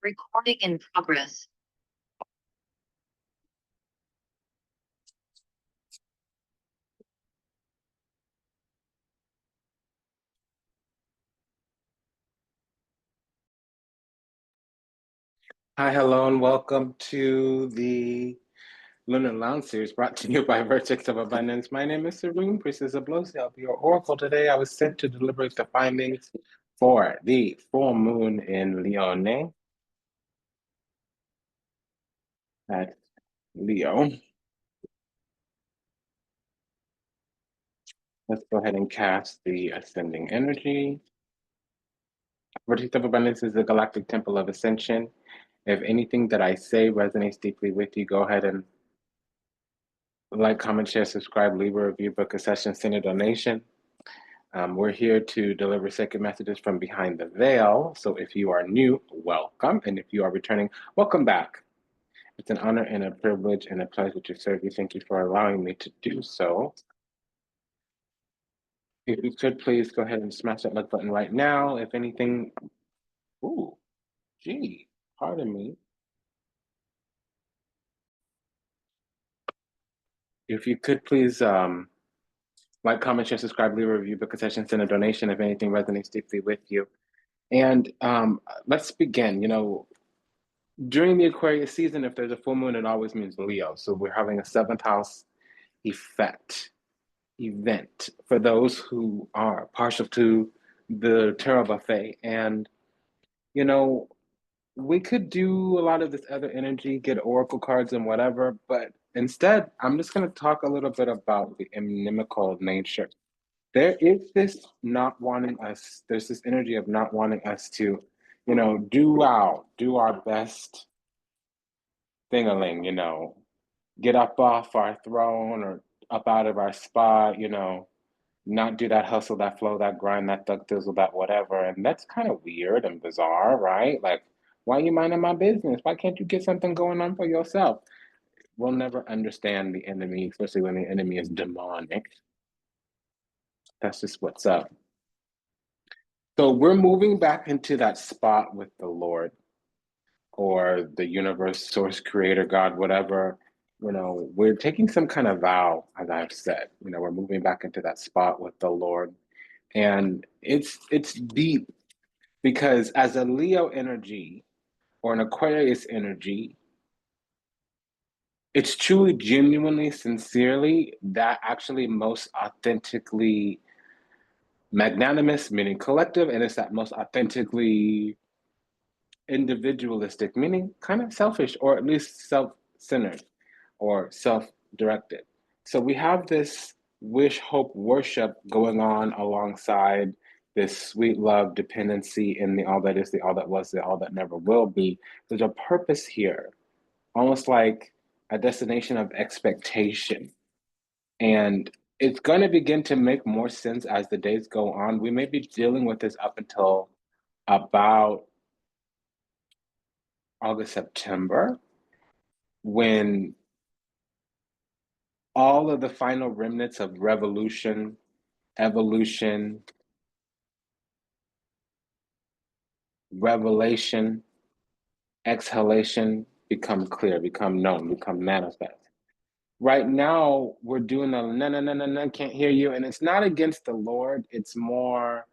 Recording in progress. Hi, hello, and welcome to the Lunar Lounge series brought to you by Vertex of Abundance. My name is Priestess Abossi. I'll be your oracle today. I was sent to deliberate the findings for the full moon in Leone at Leo. Let's go ahead and cast the ascending energy. Vertex of Abundance is the galactic temple of ascension. If anything that I say resonates deeply with you, go ahead and like, comment, share, subscribe, leave a review, book a session, send a donation. We're here to deliver sacred messages from behind the veil. So if you are new, welcome. And if you are returning, welcome back. It's an honor and a privilege and a pleasure to serve you. Thank you for allowing me to do so. If you could please go ahead and smash that like button right now. If anything, ooh, gee, pardon me. If you could please like, comment, share, subscribe, leave a review, book a session, send a donation if anything resonates deeply with you. And let's begin. You know, during the Aquarius season, if there's a full moon, it always means Leo. So we're having a seventh house event for those who are partial to the tarot buffet. And, you know, we could do a lot of this other energy, get oracle cards and whatever, but instead, I'm just going to talk a little bit about the inimical nature. There is this not wanting us, there's this energy of not wanting us to, you know, do our best thing-a-ling, you know, get up off our throne or up out of our spot, you know, not do that hustle, that flow, that grind, that thug thizzle, that whatever. And that's kind of weird and bizarre, right? Like, why are you minding my business? Why can't you get something going on for yourself? We'll never understand the enemy, especially when the enemy is demonic. That's just what's up. So we're moving back into that spot with the Lord or the universe, source, creator, God, whatever. You know, we're taking some kind of vow, as I've said. You know, we're moving back into that spot with the Lord. And it's deep because as a Leo energy or an Aquarius energy, it's truly, genuinely, sincerely that actually most authentically magnanimous, meaning collective, and it's that most authentically individualistic, meaning kind of selfish or at least self-centered or self-directed. So we have this wish, hope, worship going on alongside this sweet love, dependency in the all that is, the all that was, the all that never will be. There's a purpose here, almost like a destination of expectation. And it's going to begin to make more sense as the days go on. We may be dealing with this up until about August, September, when all of the final remnants of revolution, evolution, revelation, exhalation become clear, become known, become manifest. Right now, we're doing the no, no, no, no, no, can't hear you. And it's not against the Lord, it's more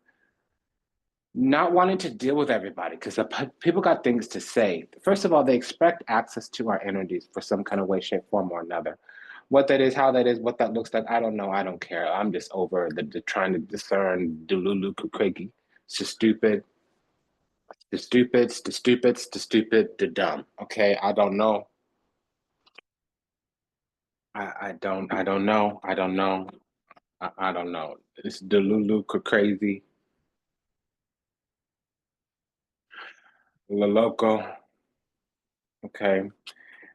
not wanting to deal with everybody because people got things to say. First of all, they expect access to our energies for some kind of way, shape, form, or another. What that is, how that is, what that looks like, I don't know. I don't care. I'm just over the trying to discern Delulu Kukregi. It's just stupid. The stupids, the stupids, the stupid, the dumb. Okay, I don't know. I don't know. I don't know. I don't know. It's Delulu crazy. La Loco. Okay.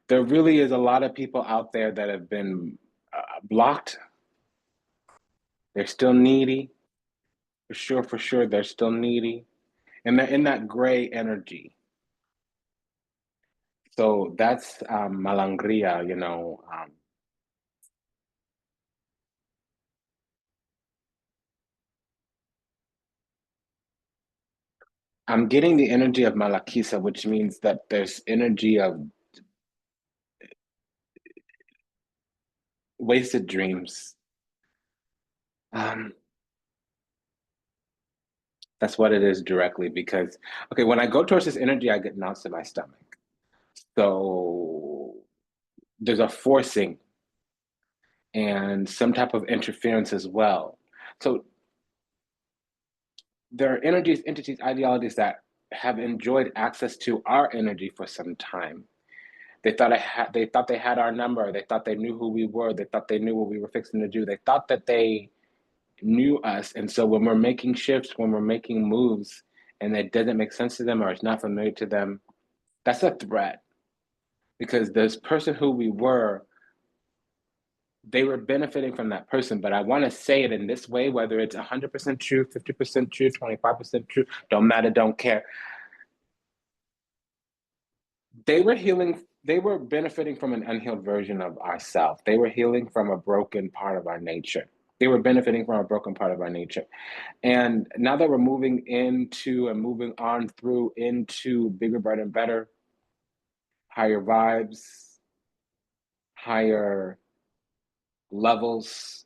There really is a lot of people out there that have been blocked. They're still needy. For sure, they're still needy. And they're in that gray energy. So that's malangria, you know. I'm getting the energy of Malakisa, which means that there's energy of wasted dreams. Um, that's what it is directly because, okay, when I go towards this energy, I get knots in my stomach. So there's a forcing and some type of interference as well. So there are energies, entities, ideologies that have enjoyed access to our energy for some time. They thought they had our number. They thought they knew who we were. They thought they knew what we were fixing to do. They thought that they knew us. And so when we're making shifts, when we're making moves, and it doesn't make sense to them or it's not familiar to them, that's a threat. Because this person who we were, they were benefiting from that person. But I want to say it in this way, whether it's 100% true, 50% true, 25% true, don't matter, don't care. They were healing, they were benefiting from an unhealed version of ourselves. They were healing from a broken part of our nature. They were benefiting from a broken part of our nature. And now that we're moving into and moving on through into bigger, brighter, and better, higher vibes, higher levels,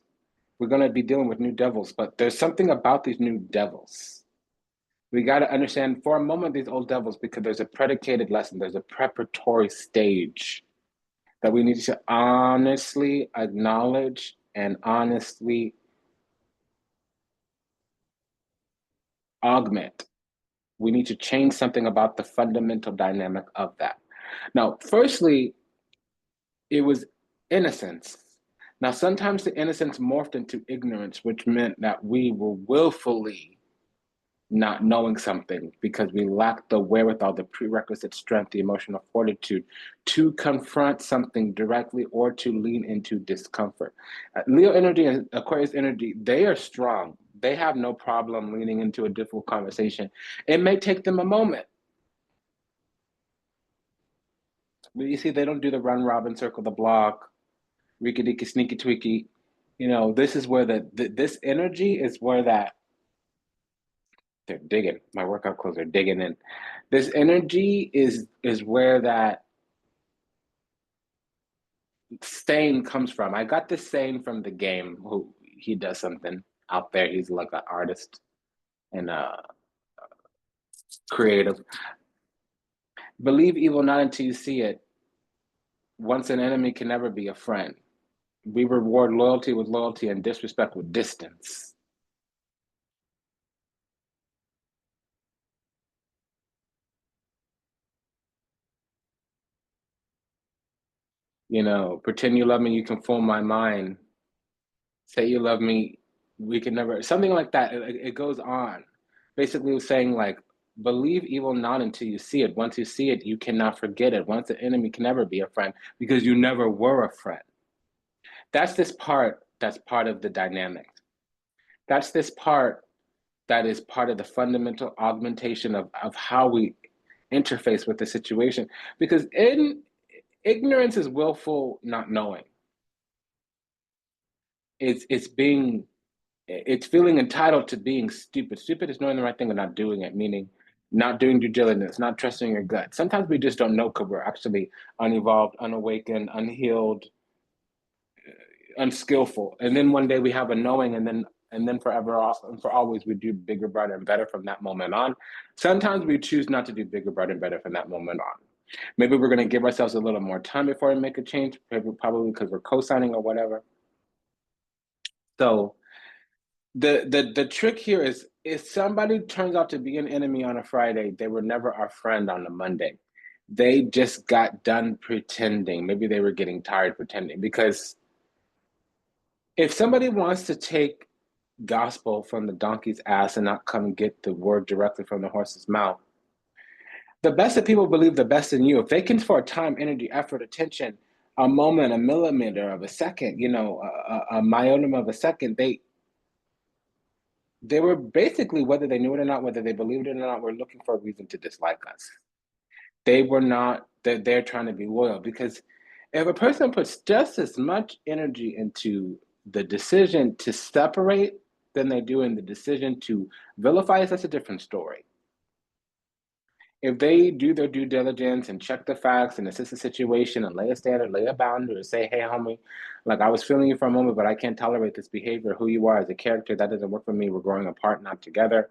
we're going to be dealing with new devils. But there's something about these new devils. We got to understand for a moment these old devils because there's a predicated lesson, there's a preparatory stage that we need to honestly acknowledge and honestly augment. We need to change something about the fundamental dynamic of that. Now, firstly, it was innocence. Now, sometimes the innocence morphed into ignorance, which meant that we were willfully not knowing something because we lacked the wherewithal, the prerequisite strength, the emotional fortitude to confront something directly or to lean into discomfort. Leo energy and Aquarius energy, they are strong. They have no problem leaning into a difficult conversation. It may take them a moment. But you see, they don't do the run, robin, circle the block, reeky deeky, sneaky tweaky. This is where this energy is where that they're digging. My workout clothes are digging in. This energy is where that saying comes from. I got this saying from the game. Who he does something out there. He's like an artist and creative. Believe evil not until you see it. Once an enemy can never be a friend. We reward loyalty with loyalty and disrespect with distance. Pretend you love me, you can fool my mind. Say you love me, we can never, something like that. It goes on. Basically, it was saying, like, believe evil not until you see it. Once you see it, you cannot forget it. Once the enemy can never be a friend because you never were a friend. That's this part that's part of the dynamic. That's this part that is part of the fundamental augmentation of how we interface with the situation. Because ignorance is willful not knowing. It's feeling entitled to being stupid. Stupid is knowing the right thing and not doing it, meaning not doing due diligence, not trusting your gut. Sometimes we just don't know because we're actually unevolved, unawakened, unhealed, unskillful. And then one day we have a knowing, and then forever and for always we do bigger, brighter, and better from that moment on. Sometimes we choose not to do bigger, brighter, and better from that moment on. Maybe we're going to give ourselves a little more time before we make a change, probably because we're co-signing or whatever. So the trick here is if somebody turns out to be an enemy on a Friday, they were never our friend on a Monday. They just got done pretending. Maybe they were getting tired pretending. Because if somebody wants to take gospel from the donkey's ass and not come get the word directly from the horse's mouth, the best that people believe the best in you. If they can, for time, energy, effort, attention, a moment, a millimeter of a second, a myotum of a second, they were basically, whether they knew it or not, whether they believed it or not, were looking for a reason to dislike us. They were not, they're trying to be loyal. Because if a person puts just as much energy into the decision to separate than they do in the decision to vilify us, that's a different story. If they do their due diligence and check the facts and assess the situation and lay a standard, lay a boundary, or say, hey, homie, like I was feeling you for a moment, but I can't tolerate this behavior, who you are as a character, that doesn't work for me. We're growing apart, not together.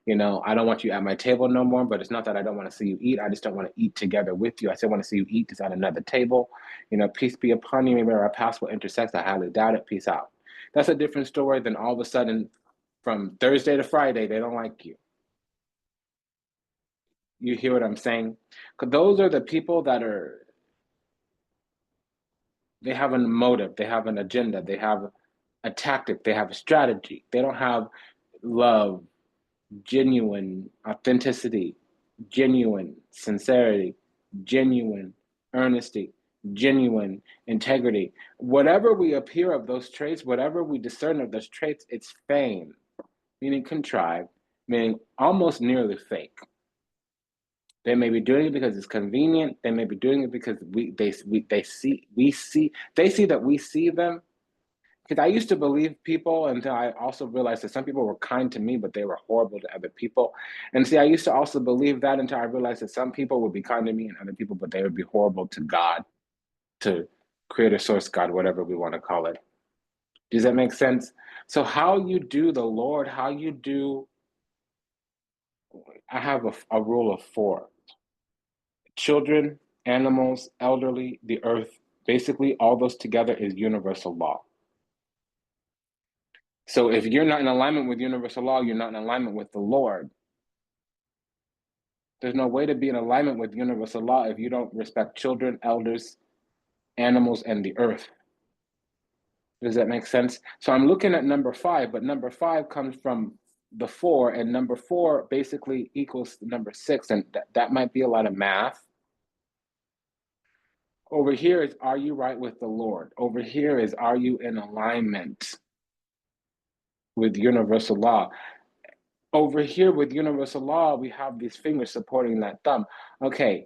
You know, I don't want you at my table no more, but it's not that I don't want to see you eat. I just don't want to eat together with you. I still want to see you eat just at another table. You know, peace be upon you. Maybe our paths will intersect. I highly doubt it. Peace out. That's a different story than all of a sudden from Thursday to Friday, they don't like you. You hear what I'm saying? Because those are the people that they have a motive, they have an agenda, they have a tactic, they have a strategy. They don't have love, genuine authenticity, genuine sincerity, genuine earnesty, genuine integrity. Whatever we appear of those traits, whatever we discern of those traits, it's feigned, meaning contrived, meaning almost nearly fake. They may be doing it because it's convenient. They may be doing it because they see that we see them. Because I used to believe people until I also realized that some people were kind to me, but they were horrible to other people. And see, I used to also believe that until I realized that some people would be kind to me and other people, but they would be horrible to God, to creator, source, God, whatever we want to call it. Does that make sense? So how you do the Lord, how you do, I have a rule of 4. Children, animals, elderly, the earth, basically all those together is universal law. So if you're not in alignment with universal law, you're not in alignment with the Lord. There's no way to be in alignment with universal law if you don't respect children, elders, animals, and the earth. Does that make sense? So I'm looking at number 5, but number 5 comes from the 4, and number 4 basically equals number 6, and that might be a lot of math. Over here is, are you right with the Lord? Over here is, are you in alignment with universal law? Over here with universal law, we have these fingers supporting that thumb. Okay.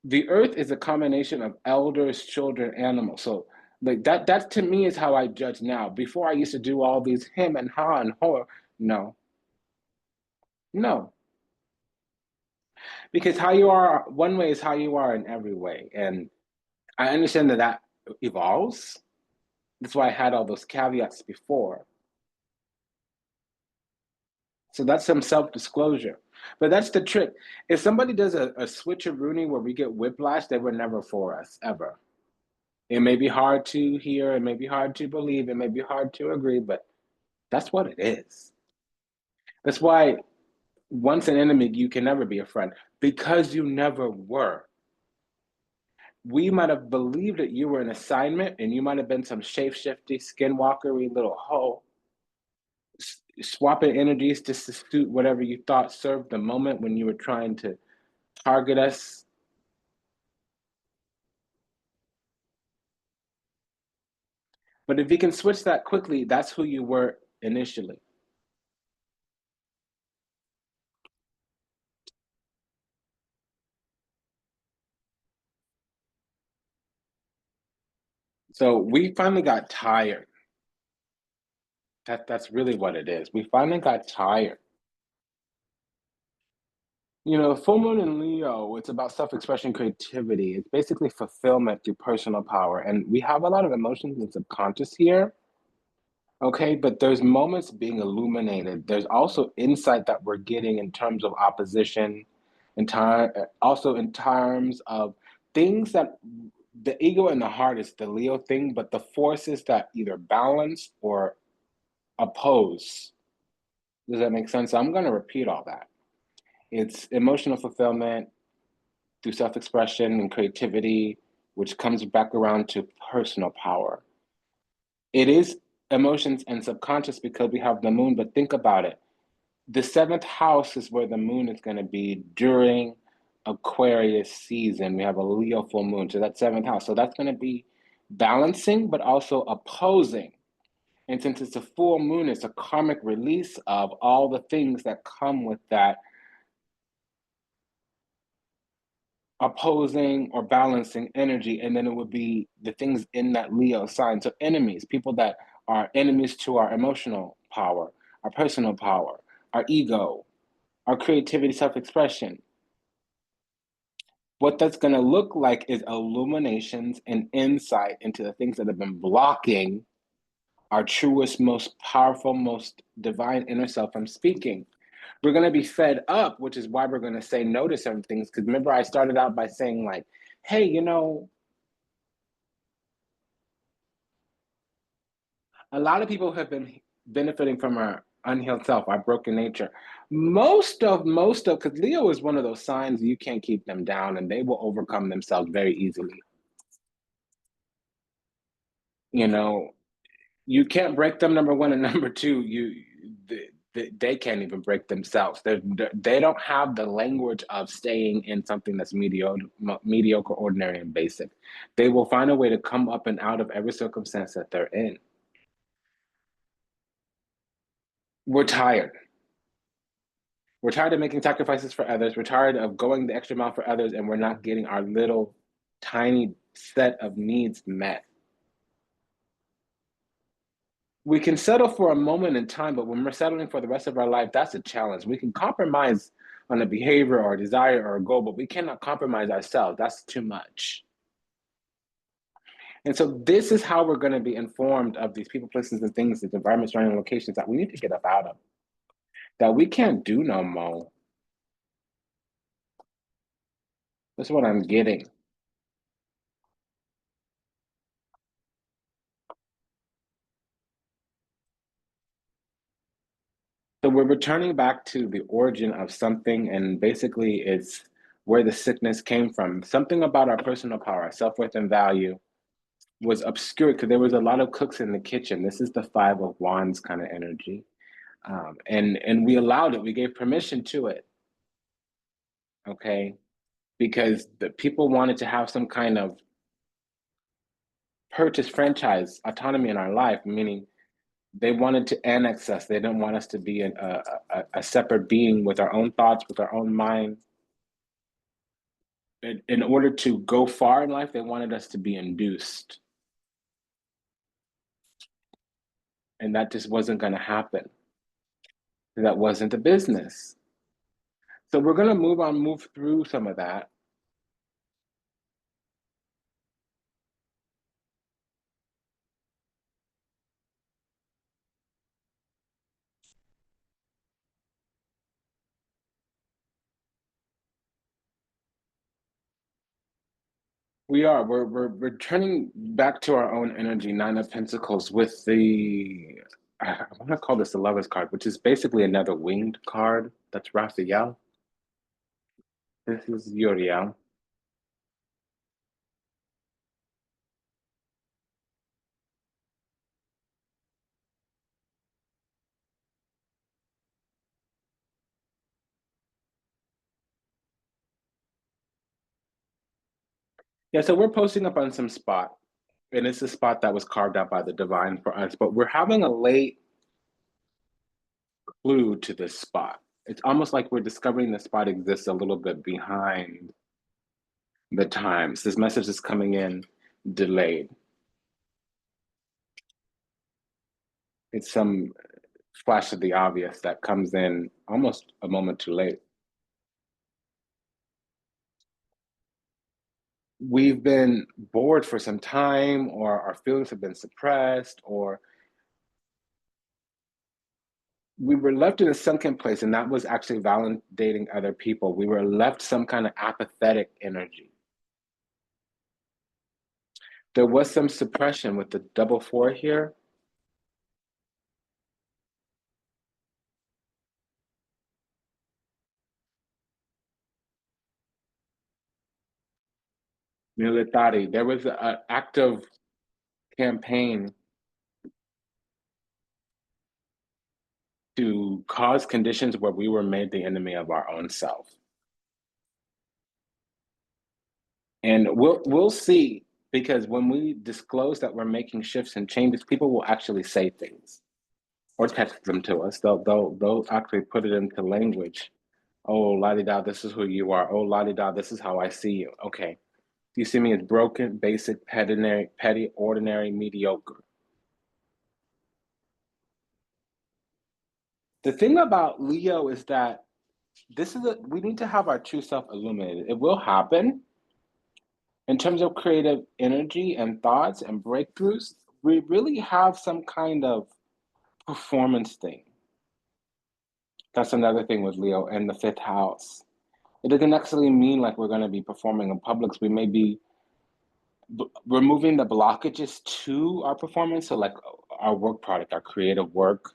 The earth is a combination of elders, children, animals. So like that to me is how I judge now. Before I used to do all these him and ha and ho. No. No. Because how you are one way is how you are in every way. And I understand that evolves. That's why I had all those caveats before. So that's some self-disclosure. But that's the trick. If somebody does a switcheroonie where we get whiplash, they were never for us, ever. It may be hard to hear, it may be hard to believe, it may be hard to agree, but that's what it is. That's why once an enemy, you can never be a friend, because you never were. We might have believed that you were an assignment and you might have been some shape-shifty, skinwalkery little hoe, swapping energies to suit whatever you thought served the moment when you were trying to target us. But if you can switch that quickly, that's who you were initially. So we finally got tired. That's really what it is. We finally got tired. You know, full moon in Leo, it's about self-expression, creativity. It's basically fulfillment through personal power. And we have a lot of emotions and subconscious here. Okay, but there's moments being illuminated. There's also insight that we're getting in terms of opposition, in time, also in terms of things that the ego and the heart is the Leo thing, but the forces that either balance or oppose. Does that make sense? So I'm going to repeat all that. It's emotional fulfillment through self-expression and creativity, which comes back around to personal power. It is emotions and subconscious because we have the moon, but think about it. The 7th house is where the moon is going to be during Aquarius season. We have a Leo full moon, so that's 7th house. So that's going to be balancing, but also opposing. And since it's a full moon, it's a karmic release of all the things that come with that opposing or balancing energy. And then it would be the things in that Leo sign. So enemies, people that are enemies to our emotional power, our personal power, our ego, our creativity, self-expression. What that's going to look like is illuminations and insight into the things that have been blocking our truest, most powerful, most divine inner self from speaking. We're going to be fed up, which is why we're going to say no to certain things. Because remember, I started out by saying, like, hey, a lot of people have been benefiting from our unhealed self, our broken nature. Because Leo is one of those signs you can't keep them down and they will overcome themselves very easily. You know, you can't break them, number one, and number two, they can't even break themselves. They don't have the language of staying in something that's mediocre, ordinary, and basic. They will find a way to come up and out of every circumstance that they're in. We're tired. We're tired of making sacrifices for others. We're tired of going the extra mile for others, and we're not getting our little tiny set of needs met. We can settle for a moment in time, but when we're settling for the rest of our life, that's a challenge. We can compromise on a behavior or a desire or a goal, but we cannot compromise ourselves. That's too much. And so this is how we're going to be informed of these people, places, and things, these environments, surrounding locations that we need to get up out of, that we can't do no more. That's what I'm getting. So we're returning back to the origin of something, and basically it's where the sickness came from. Something about our personal power, self-worth, and value was obscured because there was a lot of cooks in the kitchen. This is the Five of Wands kind of energy. And we allowed it, we gave permission to it, okay? Because the people wanted to have some kind of purchase franchise autonomy in our life, meaning they wanted to annex us. They didn't want us to be a separate being with our own thoughts, with our own mind. In order to go far in life, they wanted us to be induced. And that just wasn't going to happen. That wasn't the business. So we're going to move through some of that. We're returning back to our own energy, Nine of Pentacles, with I want to call this the Lover's card, which is basically another winged card. That's Raphael. This is Uriel. Yeah, so we're posting up on some spot, and it's a spot that was carved out by the divine for us, but we're having a late clue to this spot. It's almost like we're discovering the spot exists a little bit behind the times. This message is coming in delayed. It's some flash of the obvious that comes in almost a moment too late. We've been bored for some time, or our feelings have been suppressed, or we were left in a sunken place, and that was actually validating other people. We were left some kind of apathetic energy. There was some suppression with the double four here. Militari. There was an active campaign to cause conditions where we were made the enemy of our own self. And we'll see, because when we disclose that we're making shifts and changes, people will actually say things or text them to us. They'll actually put it into language. Oh, la-di-da, this is who you are. Oh, la-di-da, this is how I see you. Okay. You see me as broken, basic, petty, ordinary, mediocre. The thing about Leo is that We need to have our true self illuminated. It will happen in terms of creative energy and thoughts and breakthroughs. We really have some kind of performance thing. That's another thing with Leo in the fifth house. It doesn't necessarily mean like we're going to be performing in public. We may be removing the blockages to our performance. So, like our work product, our creative work,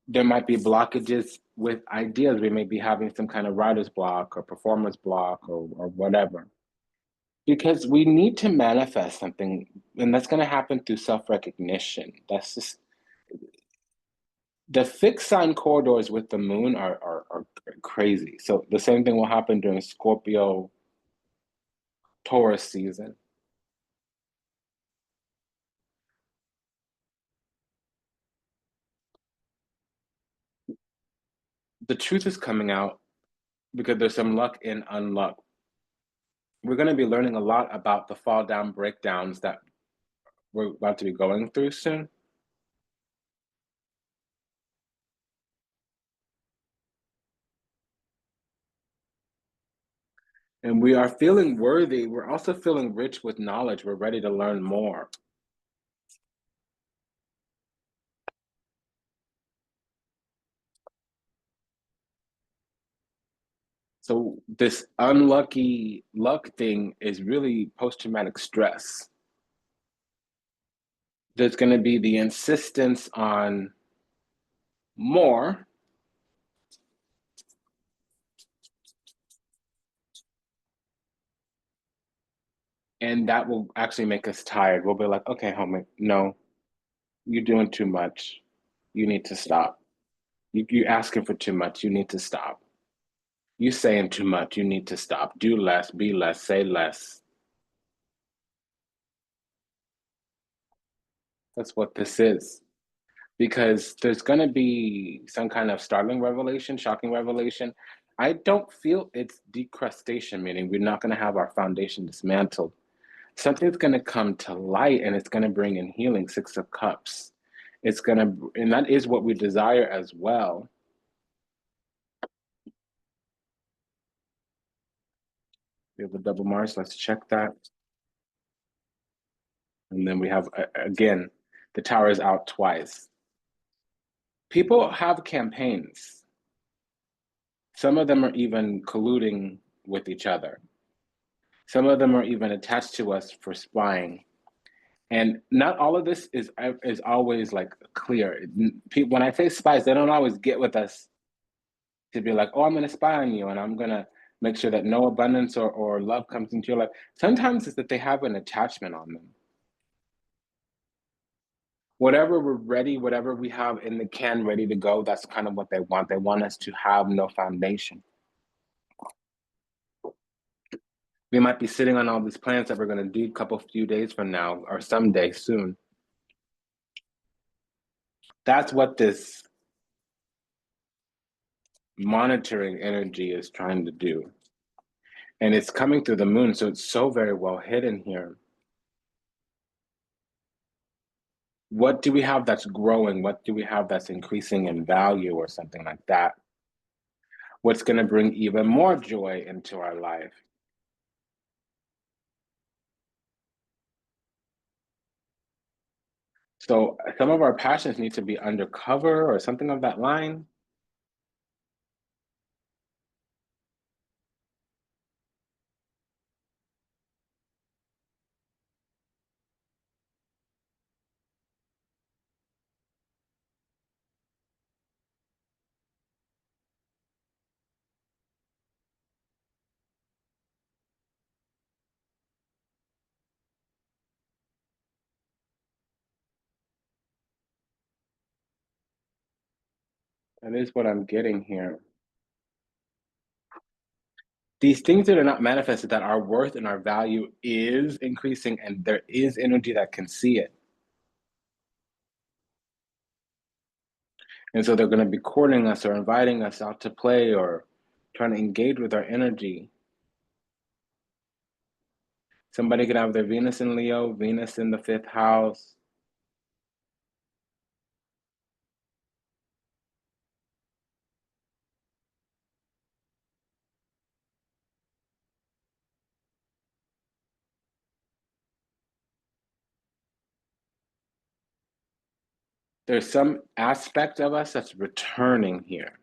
there might be blockages with ideas. We may be having some kind of writer's block or performance block or whatever. Because we need to manifest something, and that's going to happen through self recognition. That's just the fixed sign corridors with the moon are crazy. So the same thing will happen during Scorpio Taurus season. The truth is coming out because there's some luck in unluck. We're going to be learning a lot about the fall down breakdowns that we're about to be going through soon. And we are feeling worthy. We're also feeling rich with knowledge. We're ready to learn more. So this unlucky luck thing is really post-traumatic stress. There's going to be the insistence on more, and that will actually make us tired. We'll be like, okay, homie, no, you're doing too much. You need to stop. You're asking for too much. You need to stop. You saying too much. You need to stop. Do less, be less, say less. That's what this is. Because there's going to be some kind of startling revelation, shocking revelation. I don't feel it's decrustation, meaning we're not going to have our foundation dismantled. Something's going to come to light and it's going to bring in healing, Six of Cups. It's going to, and that is what we desire as well. We have the double Mars. Let's check that. And then we have, again, the Tower is out twice. People have campaigns. Some of them are even colluding with each other. Some of them are even attached to us for spying. And not all of this is always like clear. When I say spies, they don't always get with us to be like, oh, I'm going to spy on you and I'm going to make sure that no abundance or love comes into your life. Sometimes it's that they have an attachment on them. Whatever we're ready, whatever we have in the can ready to go, that's kind of what they want. They want us to have no foundation. We might be sitting on all these plans that we're going to do a few days from now or someday soon. That's what this monitoring energy is trying to do. And it's coming through the moon, so it's so very well hidden here. What do we have that's growing? What do we have that's increasing in value or something like that? What's going to bring even more joy into our life? So some of our passions need to be undercover or something of that line. That is what I'm getting here. These things that are not manifested, that our worth and our value is increasing, and there is energy that can see it. And so they're going to be courting us or inviting us out to play or trying to engage with our energy. Somebody could have their Venus in Leo, Venus in the fifth house. There's some aspect of us that's returning here.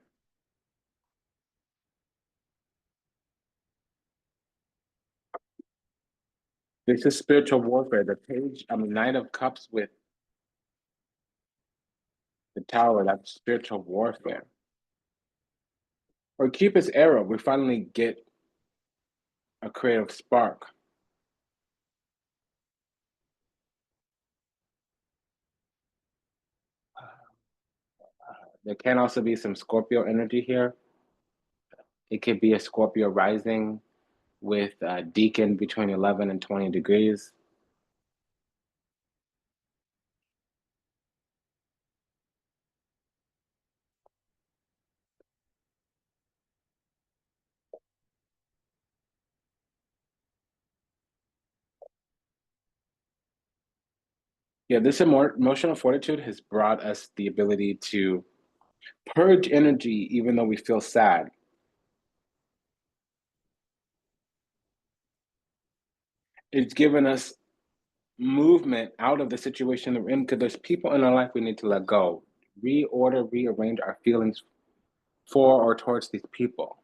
This is spiritual warfare. The page, Knight of Cups with the Tower, that's spiritual warfare. Or Cupid's arrow, we finally get a creative spark. There can also be some Scorpio energy here. It could be a Scorpio rising with Deacon between 11 and 20 degrees. Yeah, this emotional fortitude has brought us the ability to purge energy even though we feel sad. It's given us movement out of the situation that we're in because there's people in our life we need to let go, reorder, rearrange our feelings for or towards these people.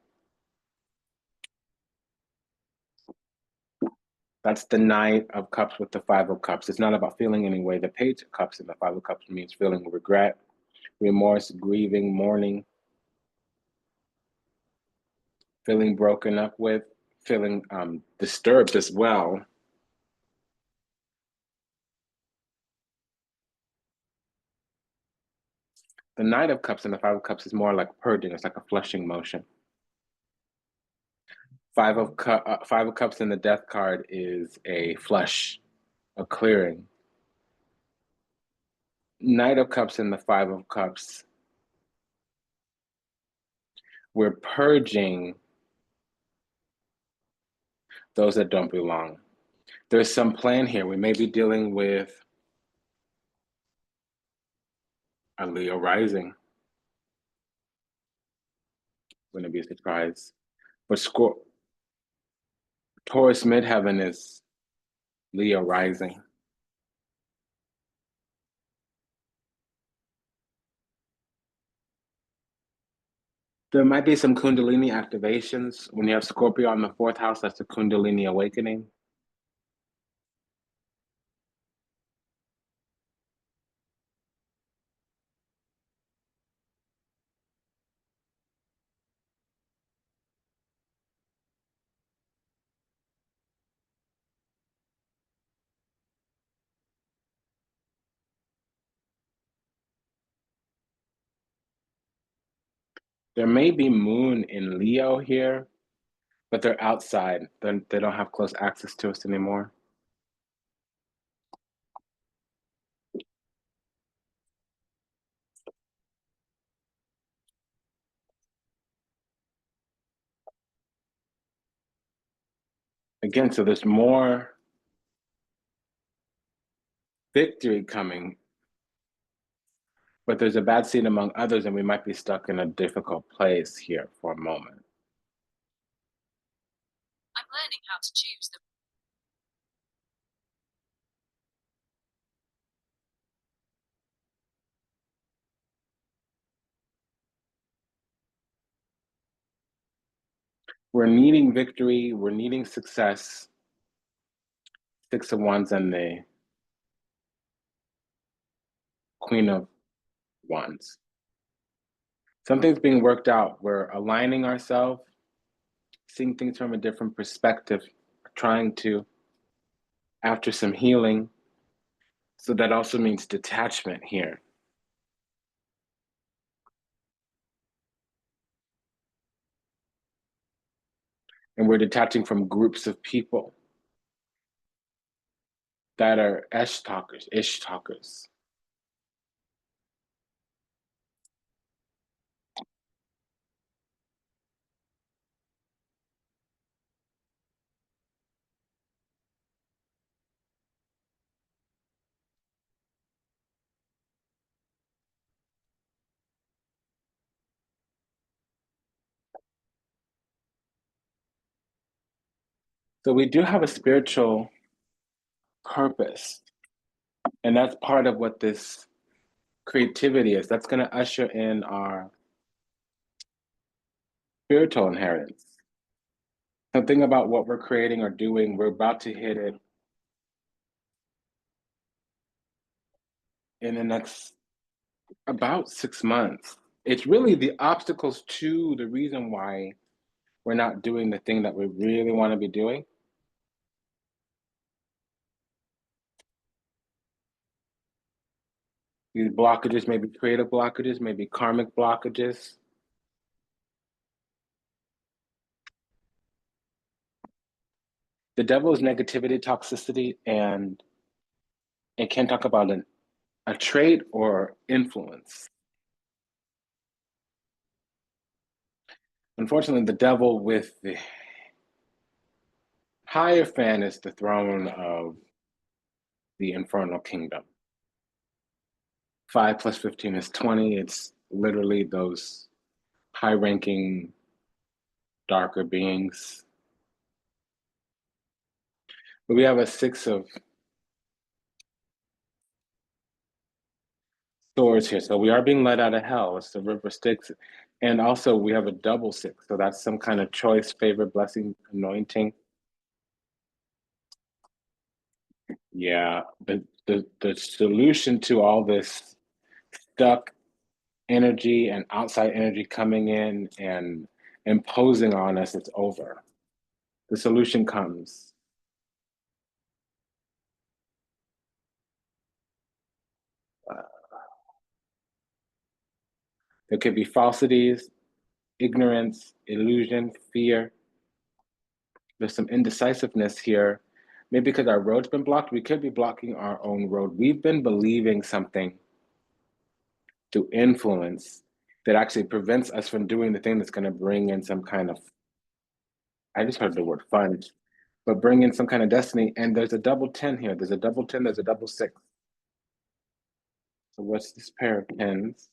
That's the Knight of Cups with the Five of Cups. It's not about feeling any way. The Page of Cups and the Five of Cups means feeling regret, remorse, grieving, mourning, feeling broken up with, feeling disturbed as well. The Knight of Cups and the Five of Cups is more like purging. It's like a flushing motion. Five of Cups in the Death card is a flush, a clearing. Knight of Cups and the Five of Cups, we're purging those that don't belong. There's some plan here. We may be dealing with a Leo rising. Wouldn't be a surprise. But Taurus midheaven is Leo rising. There might be some Kundalini activations. When you have Scorpio on the fourth house, that's the Kundalini awakening. There may be Moon in Leo here, but they're outside. They don't have close access to us anymore. Again, so there's more victory coming, but there's a bad seed among others, and we might be stuck in a difficult place here for a moment. I'm learning how to choose the We're needing victory, we're needing success. Six of Wands and the Queen of Wands. Something's being worked out. We're aligning ourselves, seeing things from a different perspective, trying to, after some healing. So that also means detachment here. And we're detaching from groups of people that are ish talkers. So we do have a spiritual purpose. And that's part of what this creativity is. That's going to usher in our spiritual inheritance. Something about what we're creating or doing, we're about to hit it in the next about 6 months. It's really the obstacles to the reason why we're not doing the thing that we really want to be doing. These blockages may be creative blockages, maybe karmic blockages. The devil is negativity, toxicity, and it can talk about a trait or influence. Unfortunately, the devil with the Hierophant is the throne of the infernal kingdom. 5 plus 15 is 20. It's literally those high-ranking, darker beings. But we have a 6 of swords here. So we are being led out of hell. It's the river Styx. And also we have a double 6. So that's some kind of choice, favor, blessing, anointing. Yeah, the solution to all this stuck energy and outside energy coming in and imposing on us, it's over. The solution comes. There could be falsities, ignorance, illusion, fear. There's some indecisiveness here. Maybe because our road's been blocked, we could be blocking our own road. We've been believing something to influence that actually prevents us from doing the thing that's going to bring in some kind of, I just heard the word fun, but bring in some kind of destiny. And there's a double 10 here. There's a double 10, there's a double 6. So what's this pair of pens?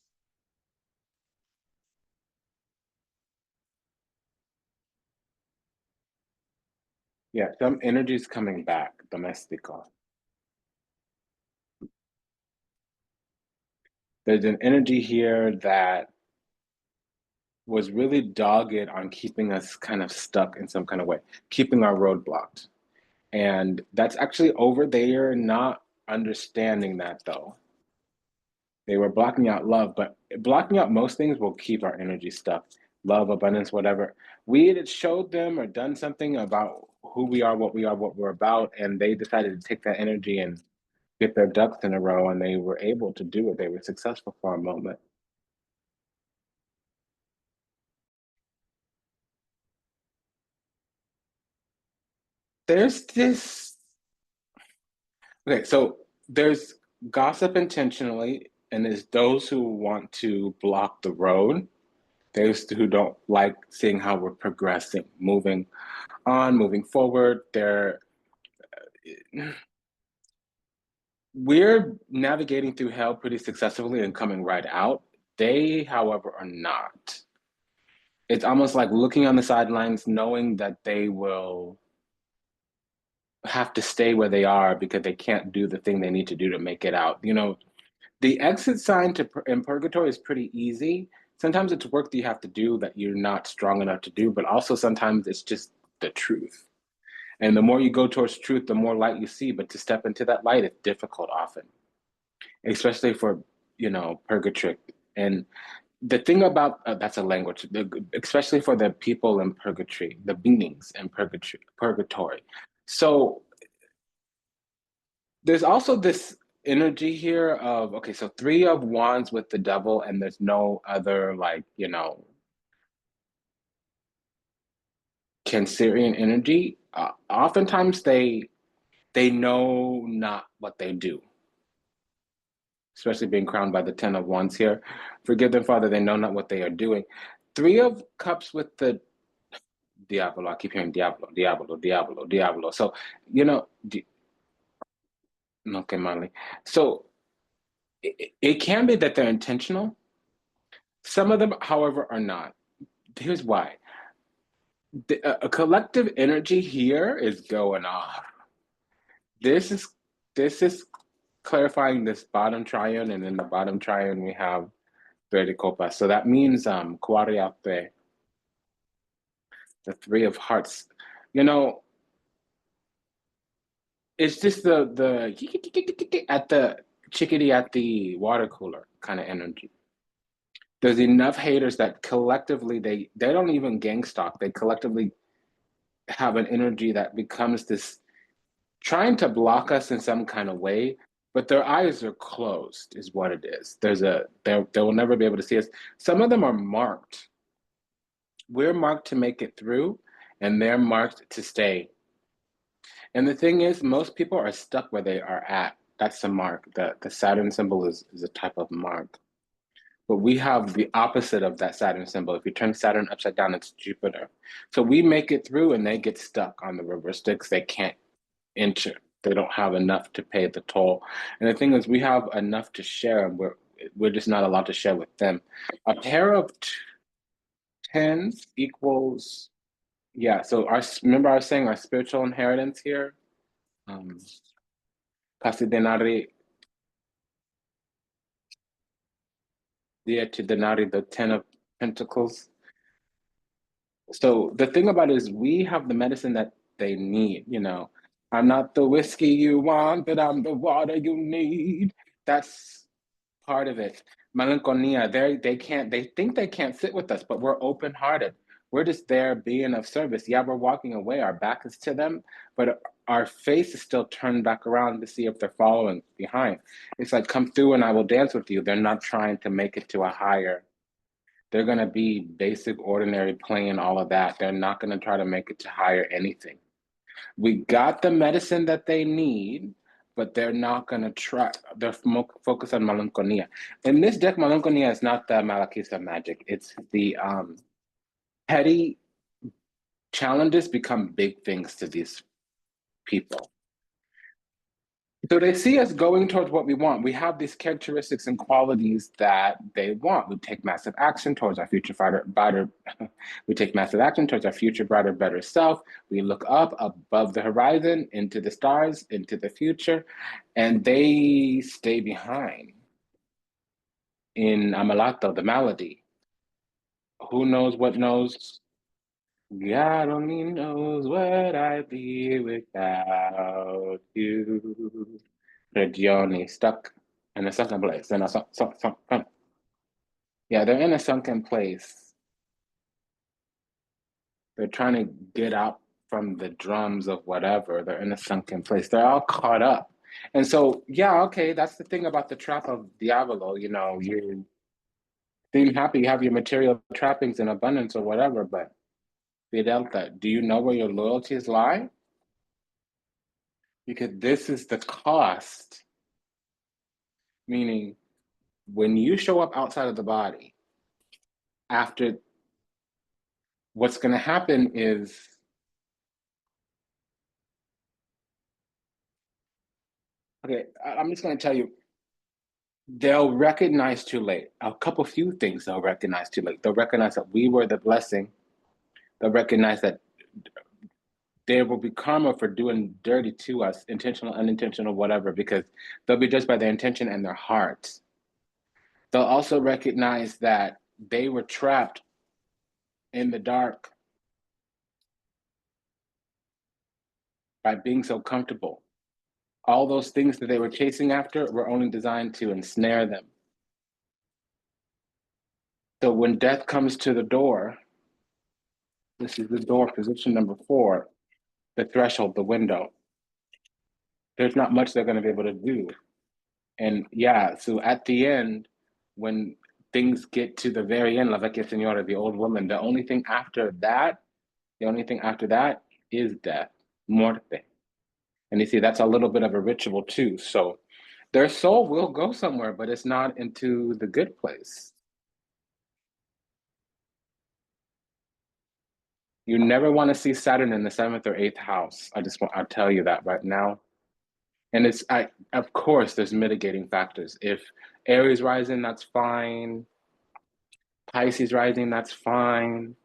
Yeah, some energy's coming back, domestico. There's an energy here that was really dogged on keeping us kind of stuck in some kind of way, keeping our road blocked. And that's actually over. They are not understanding that though. They were blocking out love, but blocking out most things will keep our energy stuck. Love, abundance, whatever. We had showed them or done something about who we are, what we're about, and they decided to take that energy and get their ducks in a row, and they were able to do it. They were successful for a moment. There's this, okay, so there's gossip intentionally, and there's those who want to block the road. Those who don't like seeing how we're progressing, moving on, moving forward. We're navigating through hell pretty successfully and coming right out. They, however, are not. It's almost like looking on the sidelines, knowing that they will have to stay where they are because they can't do the thing they need to do to make it out. You know, the exit sign in purgatory is pretty easy. Sometimes it's work that you have to do that you're not strong enough to do, but also sometimes it's just the truth. And the more you go towards truth, the more light you see. But to step into that light is difficult often, especially for, purgatory. And the thing about that's a language, especially for the people in purgatory, the beings in purgatory. So there's also this energy here of, okay, so 3 of wands with the devil, and there's no other Cancerian energy. Oftentimes they know not what they do, especially being crowned by the 10 of wands here. Forgive them, Father, they know not what they are doing. 3 of cups with the Diablo. I keep hearing Diablo, Diablo, Diablo, Diablo. So, okay, Molly. So it can be that they're intentional. Some of them, however, are not. Here's why. A collective energy here is going off. This is clarifying this bottom triune, and in the bottom triune we have Verde Copa. So that means Kuariate, the Three of Hearts. You know, it's just the at the chickadee at the water cooler kind of energy. There's enough haters that collectively they don't even gang stalk. They collectively have an energy that becomes this trying to block us in some kind of way, but their eyes are closed is what it is. They will never be able to see us. Some of them are marked. We're marked to make it through, and they're marked to stay. And the thing is, most people are stuck where they are at. That's the mark. The Saturn symbol is a type of mark. But we have the opposite of that Saturn symbol. If you turn Saturn upside down, it's Jupiter. So we make it through and they get stuck on the reverse sticks. They can't enter. They don't have enough to pay the toll. And the thing is, we have enough to share, and we're just not allowed to share with them. A pair of tens equals, yeah. So remember I was saying our spiritual inheritance here. Kasi denari, to denari, the 10 of Pentacles. So the thing about it is we have the medicine that they need, you know. I'm not the whiskey you want, but I'm the water you need. That's part of it. Melancholia, they think they can't sit with us, but we're open-hearted. We're just there being of service. Yeah, we're walking away, our back is to them, but our face is still turned back around to see if they're following behind. It's like, come through and I will dance with you. They're not trying to make it to a higher. They're going to be basic, ordinary, plain, all of that. They're not going to try to make it to higher anything. We got the medicine that they need, but they're not going to try. They're focused on melancholia. In this deck, melancholia is not the Malakisa magic. It's the petty challenges become big things to these people. So they see us going towards what we want. We have these characteristics and qualities that they want. We take massive action towards our future brighter. We take massive action towards our future brighter, better self. We look up above the horizon, into the stars, into the future, and they stay behind in Amalato, the malady. Who knows what knows? God only knows what I'd be without you. Regioni, stuck in a sunken place. Yeah, they're in a sunken place. They're trying to get out from the drums of whatever. They're in a sunken place. They're all caught up. And so, yeah, okay, that's the thing about the trap of Diavolo. You know, you seem happy, you have your material trappings in abundance or whatever, but Fidelta, do you know where your loyalties lie? Because this is the cost. Meaning, when you show up outside of the body, after what's going to happen is okay, I'm just going to tell you, they'll recognize too late. A few things they'll recognize too late. They'll recognize that we were the blessing. They'll recognize that there will be karma for doing dirty to us, intentional, unintentional, whatever, because they'll be judged by their intention and their heart. They'll also recognize that they were trapped in the dark by being so comfortable. All those things that they were chasing after were only designed to ensnare them. So when death comes to the door, this is the door, position number 4, the threshold, the window. There's not much they're going to be able to do. And yeah, so at the end, when things get to the very end, La Vecchia Signora, the old woman, the only thing after that is death, muerte. And you see, that's a little bit of a ritual too. So their soul will go somewhere, but it's not into the good place. You never want to see Saturn in the 7th or 8th house. I'll tell you that right now. And of course, there's mitigating factors. If Aries rising, that's fine. Pisces rising, that's fine.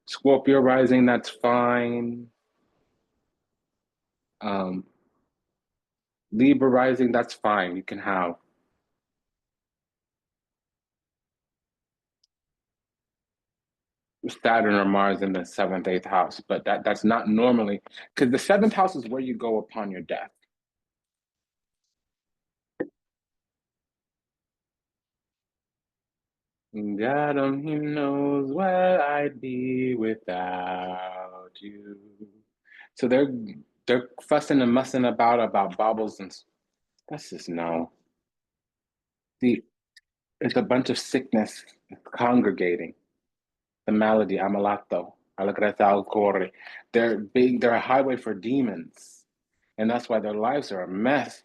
Scorpio rising, that's fine. Libra rising, that's fine. You can have. Saturn or Mars in the seventh, eighth house, but that's not normally, because the seventh house is where you go upon your death. God only knows where I'd be without you. So they're fussing and mussing about baubles and that's just no. See, it's a bunch of sickness congregating. The malady, amalato, alacreta corre. They're a highway for demons. And that's why their lives are a mess.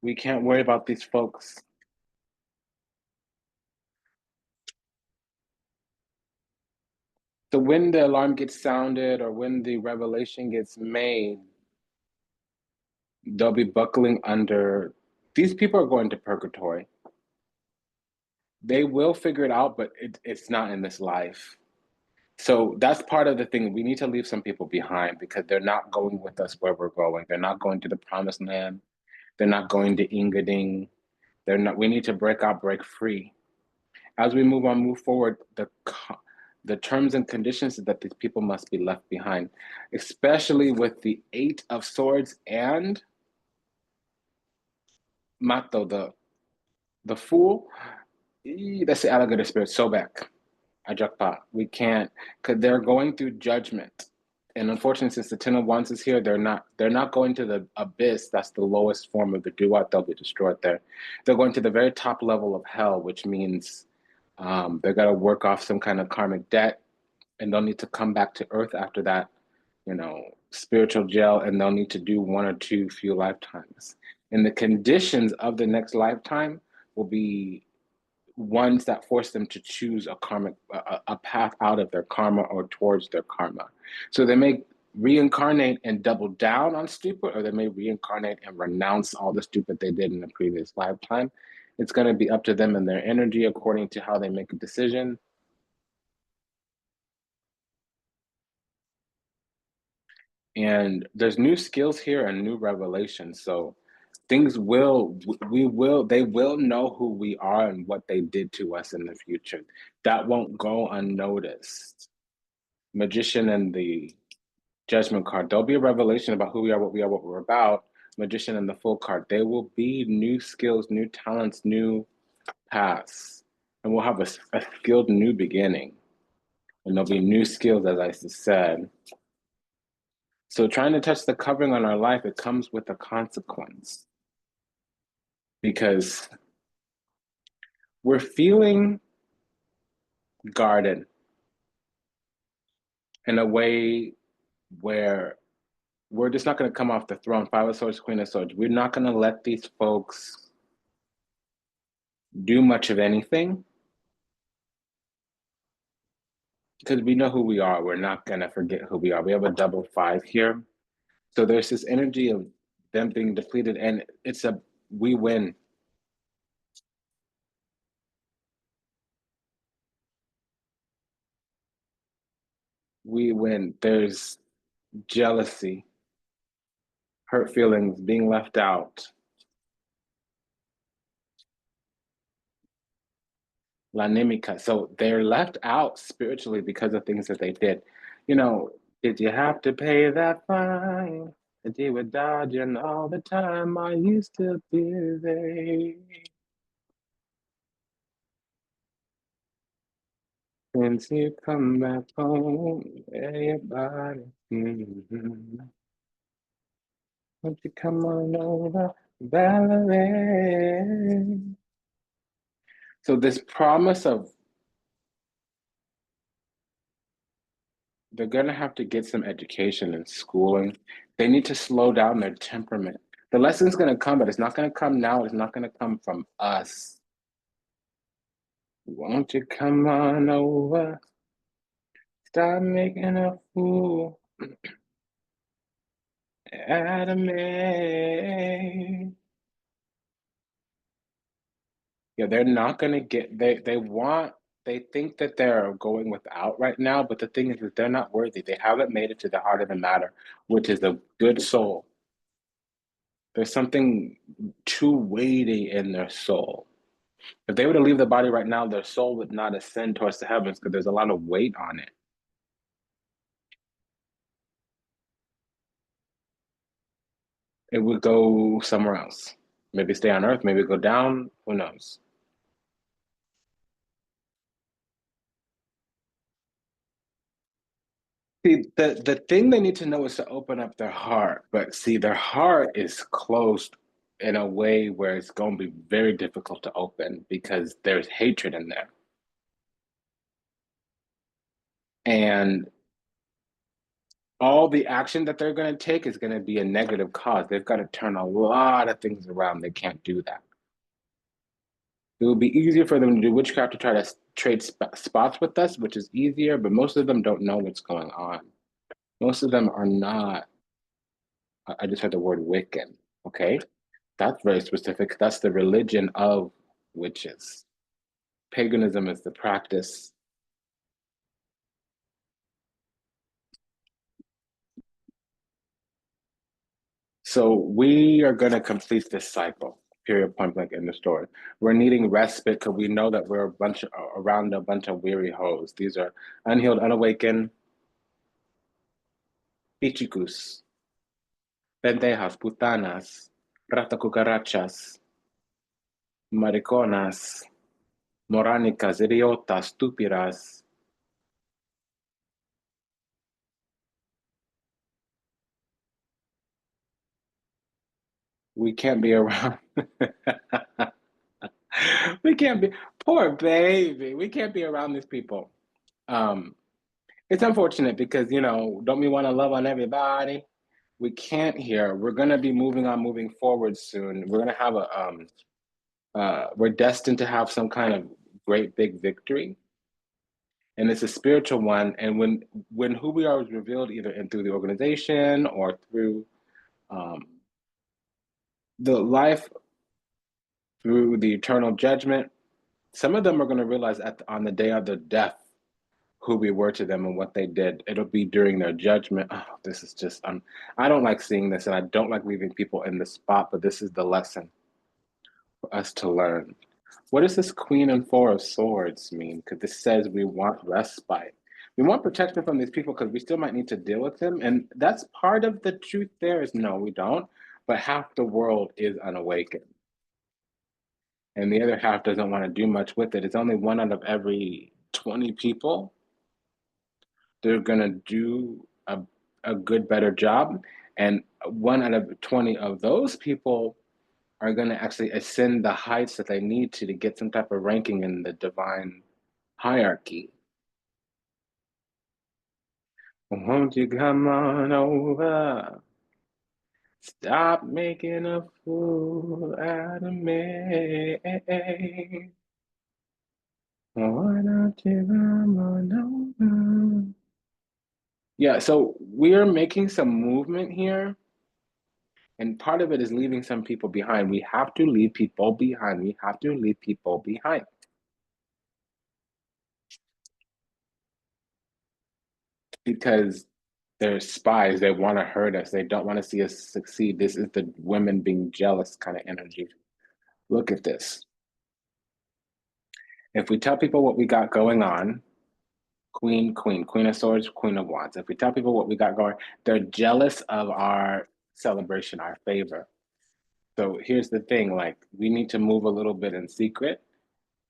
We can't worry about these folks. So when the alarm gets sounded or when the revelation gets made, they'll be buckling under. These people are going to purgatory. They will figure it out, but it's not in this life. So that's part of the thing. We need to leave some people behind because they're not going with us where we're going. They're not going to the promised land. They're not going to Ingading. They're not. We need to break out, break free. As we move forward, the terms and conditions is that these people must be left behind, especially with the Eight of Swords and Mato, the Fool. That's the alligator spirit. So back. Ajakpa. We can't, because they're going through judgment. And unfortunately, since the Ten of Wands is here, they're not going to the abyss. That's the lowest form of the duat. They'll be destroyed there. They're going to the very top level of hell, which means they're got to work off some kind of karmic debt, and they'll need to come back to Earth after that, spiritual jail, and they'll need to do one or two few lifetimes. And the conditions of the next lifetime will be ones that force them to choose a path out of their karma or towards their karma. So they may reincarnate and double down on stupid, or they may reincarnate and renounce all the stupid they did in the previous lifetime. It's going to be up to them and their energy according to how they make a decision. And there's new skills here and new revelations. So they will know who we are and what they did to us in the future. That won't go unnoticed. Magician and the Judgment card. There'll be a revelation about who we are, what we're about. Magician and the Full card. There will be new skills, new talents, new paths. And we'll have a skilled new beginning. And there'll be new skills, as I said. So trying to touch the covering on our life, it comes with a consequence. Because we're feeling guarded in a way where we're just not going to come off the throne. Five of Swords, Queen of Swords. We're not going to let these folks do much of anything because we know who we are. We're not going to forget who we are. We have a double five here. So there's this energy of them being depleted, and we win. We win. There's jealousy, hurt feelings, being left out. Lanimica. So they're left out spiritually because of things that they did. Did you have to pay that fine? That you were dodging all the time. Are you still busy? Since you come back home, everybody. Won't you come on over, Valerie? So this promise of they're going to have to get some education and schooling. They need to slow down their temperament. The lesson's going to come, but it's not going to come now. It's not going to come from us. Won't you come on over? Stop making a fool out of me. Yeah, they're not going to get, they think that they're going without right now, but the thing is that they're not worthy. They haven't made it to the heart of the matter, which is a good soul. There's something too weighty in their soul. If they were to leave the body right now, their soul would not ascend towards the heavens because there's a lot of weight on it. It would go somewhere else. Maybe stay on Earth, maybe go down, who knows? See, the thing they need to know is to open up their heart. But see, their heart is closed in a way where it's going to be very difficult to open because there's hatred in there. And all the action that they're going to take is going to be a negative cause. They've got to turn a lot of things around. They can't do that. It would be easier for them to do witchcraft to try to trade spots with us, which is easier, but most of them don't know what's going on. Most of them are not, I just heard the word Wiccan, okay? That's very specific. That's the religion of witches. Paganism is the practice. So we are going to complete this cycle, period, point blank in the story. We're needing respite because we know that we're around a bunch of weary hoes. These are unhealed, unawakened, pichicus, pendejas, putanas, rata cucarachas, mariconas, moránicas, idiotas, estúpidas. We can't be around. We can't be, poor baby. We can't be around these people. Um, it's unfortunate because, don't we want to love on everybody? We can't here. We're going to be moving forward soon. We're going to have we're destined to have some kind of great big victory. And it's a spiritual one. And when who we are is revealed either through the organization or through the life, through the eternal judgment, some of them are going to realize on the day of their death who we were to them and what they did. It'll be during their judgment. Oh, this is just, I don't like seeing this and I don't like leaving people in the spot, but this is the lesson for us to learn. What does this Queen and Four of Swords mean? Because this says we want respite. We want protection from these people because we still might need to deal with them. And that's part of the truth there is no, we don't. But half the world is unawakened. And the other half doesn't want to do much with it. It's only 1 out of every 20 people. They're going to do a good, better job. And 1 out of 20 of those people are going to actually ascend the heights that they need to get some type of ranking in the divine hierarchy. Won't you come on over? Stop making a fool out of me. Why don't you come on over? Yeah, so we are making some movement here. And part of it is leaving some people behind. We have to leave people behind. We have to leave people behind. Because they're spies. They want to hurt us. They don't want to see us succeed. This is the women being jealous kind of energy. Look at this. If we tell people what we got going on, Queen of Swords, Queen of Wands. If we tell people what we got going, they're jealous of our celebration, our favor. So here's the thing, like we need to move a little bit in secret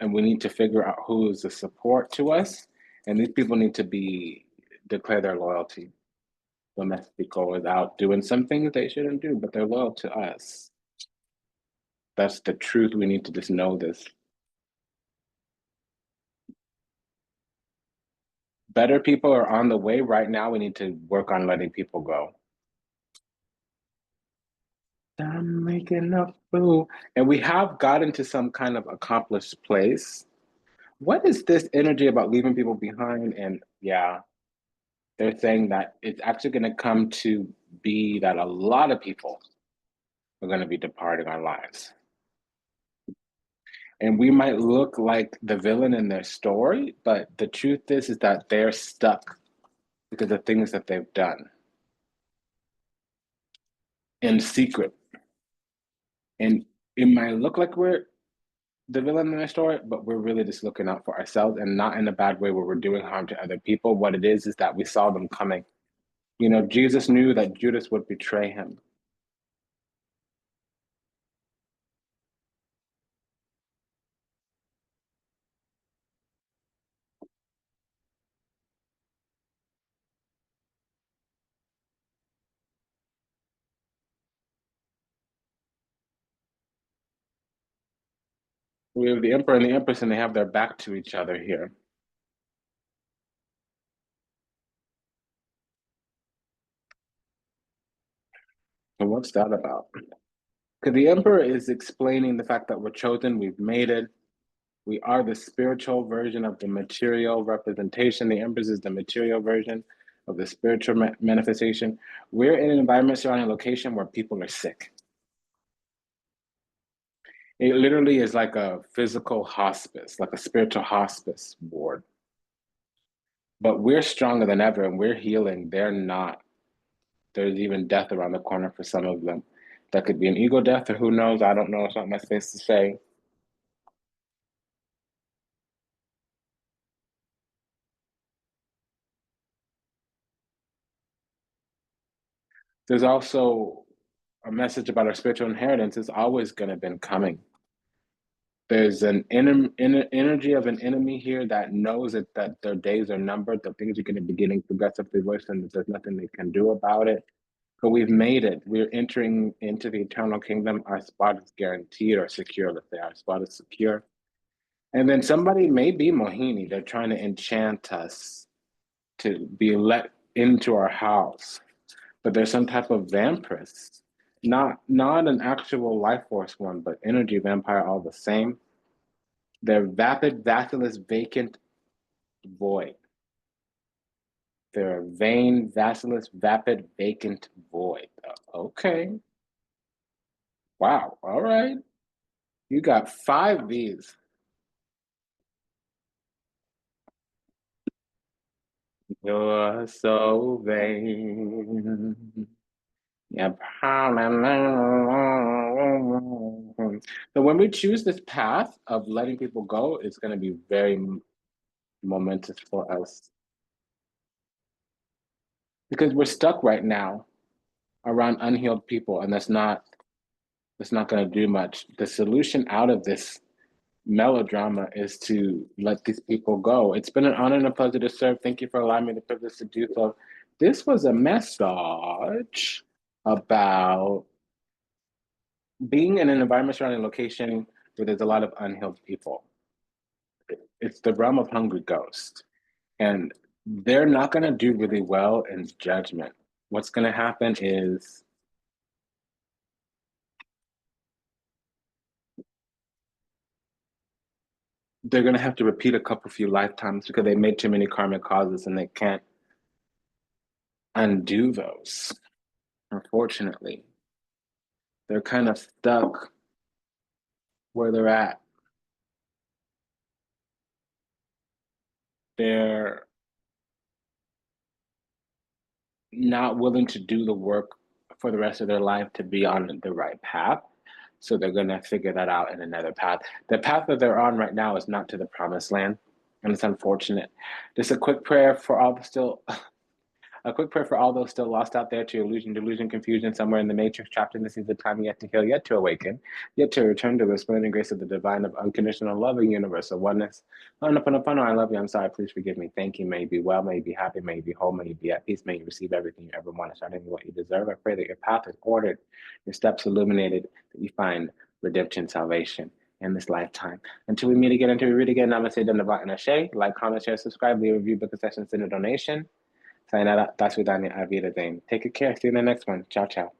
and we need to figure out who is the support to us. And these people need to declare their loyalty. Domestico without doing some things they shouldn't do, but they're loyal to us. That's the truth. We need to just know this. Better people are on the way right now. We need to work on letting people go. I'm making a fool. And we have gotten to some kind of accomplished place. What is this energy about leaving people behind? And yeah, they're saying that it's actually going to come to be that a lot of people are going to be departing our lives. And we might look like the villain in their story, but the truth is that they're stuck because of things that they've done in secret. And it might look like we're the villain in the story, but we're really just looking out for ourselves, and not in a bad way where we're doing harm to other people. What it is that we saw them coming. You know, Jesus knew that Judas would betray him. We have the Emperor and the Empress, and they have their back to each other here. So what's that about? Because the Emperor is explaining the fact that we're chosen, we've made it, we are the spiritual version of the material representation. The Empress is the material version of the spiritual manifestation. We're in an environment surrounding a location where people are sick. It literally is like a physical hospice, like a spiritual hospice ward. But we're stronger than ever and we're healing. They're not. There's even death around the corner for some of them. That could be an ego death or who knows. I don't know. It's not my space to say. There's also a message about our spiritual inheritance is always going to been coming. There's an energy of an enemy here that knows that their days are numbered, that things are going to be getting progressively worse, and that there's nothing they can do about it. But we've made it. We're entering into the eternal kingdom. Our spot is guaranteed or secure. Let's say our spot is secure. And then somebody may be Mohini. They're trying to enchant us to be let into our house. But there's some type of vampiress, not an actual life force one, but energy vampire all the same. They're vapid, vacillous, vacant, void. They're vain, vacillous, vapid, vacant, void. Okay. Wow. All right. You got 5 of these. You're so vain. Yeah. So when we choose this path of letting people go, it's going to be very momentous for us. Because we're stuck right now around unhealed people, and that's not going to do much. The solution out of this melodrama is to let these people go. It's been an honor and a pleasure to serve. Thank you for allowing me the privilege to do so. This was a message about being in an environment surrounding a location where there's a lot of unhealed people. It's the realm of hungry ghosts. And they're not going to do really well in judgment. What's going to happen is they're going to have to repeat a couple few lifetimes because they made too many karmic causes and they can't undo those. Unfortunately, they're kind of stuck where they're at. They're not willing to do the work for the rest of their life to be on the right path. So they're going to figure that out in another path. The path that they're on right now is not to the promised land. And it's unfortunate. Just a quick prayer for all those still lost out there to illusion, delusion, confusion, somewhere in the matrix, trapped in the seas of time, yet to heal, yet to awaken, yet to return to the splendid grace of the divine, of unconditional loving universal oneness. I love you. I'm sorry. Please forgive me. Thank you. May you be well. May you be happy. May you be whole. May you be at peace. May you receive everything you ever wanted, starting with what you deserve. I pray that your path is ordered, your steps illuminated, that you find redemption, salvation in this lifetime. Until we meet again, until we read again, namaste, Dhanavad, and Ashe. Like, comment, share, subscribe, leave a review, book a session, send a donation. Sayonara, that's Vidani, Avida Dane. Take good care. See you in the next one. Ciao, ciao.